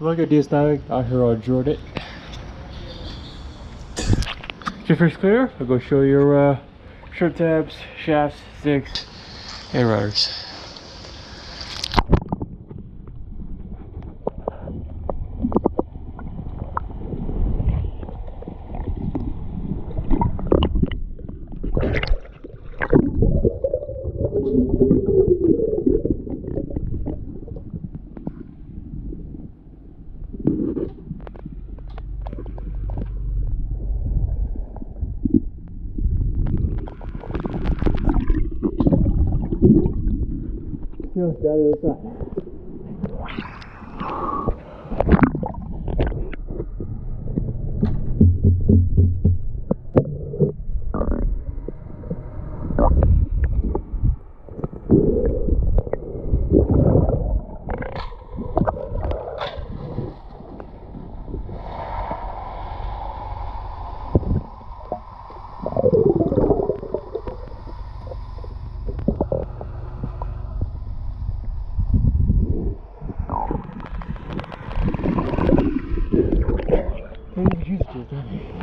Look at this now out here on Drewinit. Your fish clear? I'll go show your shirt tabs, shafts, sticks, and rudders. Down the other side.